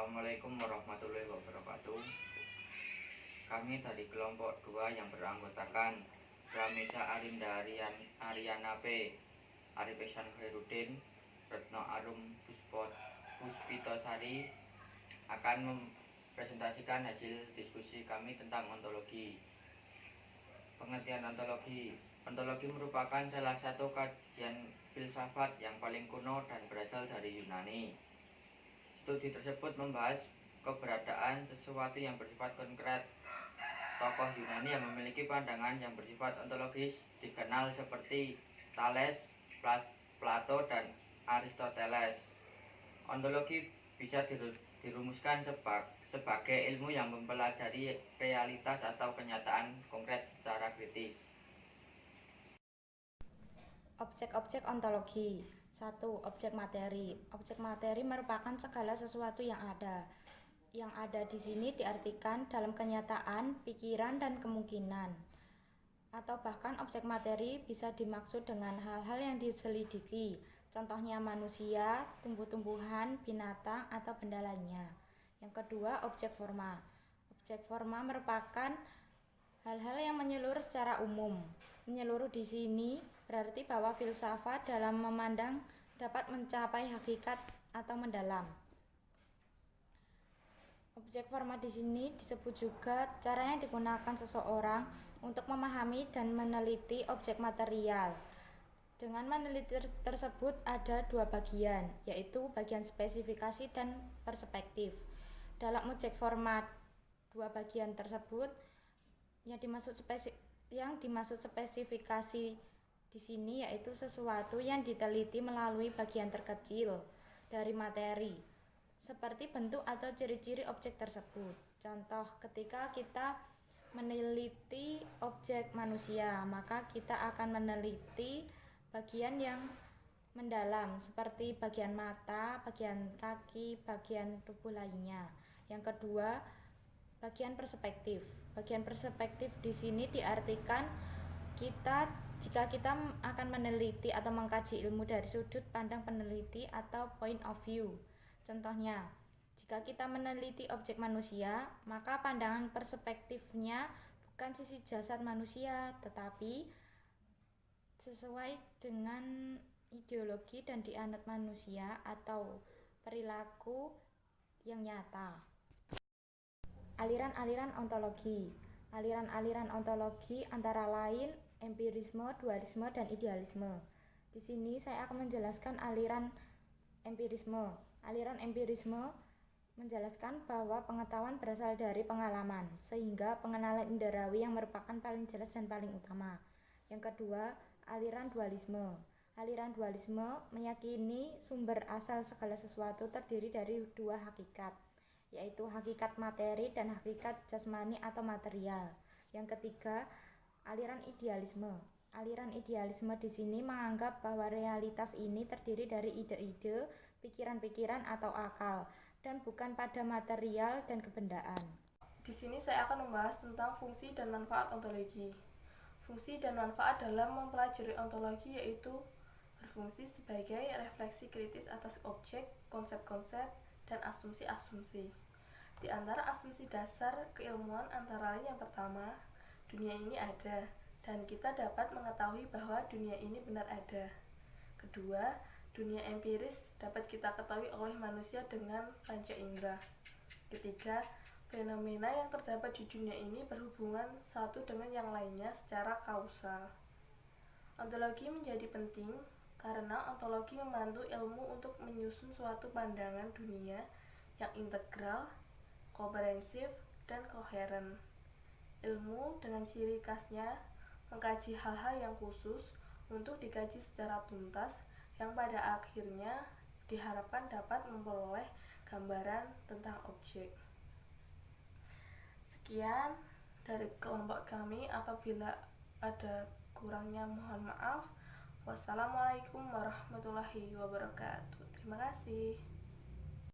Assalamualaikum warahmatullahi wabarakatuh. Kami dari kelompok 2 yang beranggotakan Ramesa Arinda Ariana P, Arif Ihsan Khairuddin, Retno Arum Puspitosari akan mempresentasikan hasil diskusi kami tentang ontologi. Pengertian ontologi. Ontologi merupakan salah satu kajian filsafat yang paling kuno dan berasal dari Yunani. Studi tersebut membahas keberadaan sesuatu yang bersifat konkret. Tokoh Yunani yang memiliki pandangan yang bersifat ontologis dikenal seperti Thales, Plato, dan Aristoteles. Ontologi bisa dirumuskan sebagai ilmu yang mempelajari realitas atau kenyataan konkret secara kritis. Objek-objek ontologi. 1. Objek materi. Objek materi merupakan segala sesuatu yang ada. Yang ada di sini diartikan dalam kenyataan, pikiran, dan kemungkinan. Atau bahkan objek materi bisa dimaksud dengan hal-hal yang diselidiki. Contohnya manusia, tumbuh-tumbuhan, binatang, atau benda lainnya. Yang kedua, objek forma. Objek forma merupakan hal-hal yang menyeluruh secara umum. Menyeluruh di sini berarti bahwa filsafat dalam memandang dapat mencapai hakikat atau mendalam. Objek forma di sini disebut juga cara yang digunakan seseorang untuk memahami dan meneliti objek material. Dengan meneliti tersebut ada dua bagian, yaitu bagian spesifikasi dan perspektif. Dalam objek forma dua bagian tersebut, yang dimaksud spesifikasi di sini yaitu sesuatu yang diteliti melalui bagian terkecil dari materi, seperti bentuk atau ciri-ciri objek tersebut. Contoh, ketika kita meneliti objek manusia, maka kita akan meneliti bagian yang mendalam seperti bagian mata, bagian kaki, bagian tubuh lainnya. Yang kedua, bagian perspektif. Bagian perspektif di sini diartikan jika kita akan meneliti atau mengkaji ilmu dari sudut pandang peneliti atau point of view. Contohnya, jika kita meneliti objek manusia, maka pandangan perspektifnya bukan sisi jasad manusia, tetapi sesuai dengan ideologi dan dianut manusia atau perilaku yang nyata. Aliran-aliran ontologi. Aliran-aliran ontologi antara lain empirisme, dualisme, dan idealisme. Di sini saya akan menjelaskan aliran empirisme. Aliran empirisme menjelaskan bahwa pengetahuan berasal dari pengalaman, sehingga pengenalan inderawi yang merupakan paling jelas dan paling utama. Yang kedua, aliran dualisme. Aliran dualisme meyakini sumber asal segala sesuatu terdiri dari dua hakikat, yaitu hakikat materi dan hakikat jasmani atau material. Yang ketiga, aliran idealisme. Aliran idealisme di sini menganggap bahwa realitas ini terdiri dari ide-ide, pikiran-pikiran atau akal, dan bukan pada material dan kebendaan. Di sini saya akan membahas tentang fungsi dan manfaat ontologi. Fungsi dan manfaat dalam mempelajari ontologi yaitu berfungsi sebagai refleksi kritis atas objek, konsep-konsep, dan asumsi-asumsi. Di antara asumsi dasar keilmuan antara lain yang pertama, dunia ini ada, dan kita dapat mengetahui bahwa dunia ini benar ada. Kedua, dunia empiris dapat kita ketahui oleh manusia dengan panca indera. Ketiga, fenomena yang terdapat di dunia ini berhubungan satu dengan yang lainnya secara kausal. Ontologi menjadi penting karena ontologi membantu ilmu untuk menyusun suatu pandangan dunia yang integral, komprehensif, dan koheren. Ilmu dengan ciri khasnya mengkaji hal-hal yang khusus untuk dikaji secara tuntas yang pada akhirnya diharapkan dapat memperoleh gambaran tentang objek. Sekian dari kelompok kami, apabila ada kurangnya mohon maaf. Wassalamualaikum warahmatullahi wabarakatuh. Terima kasih.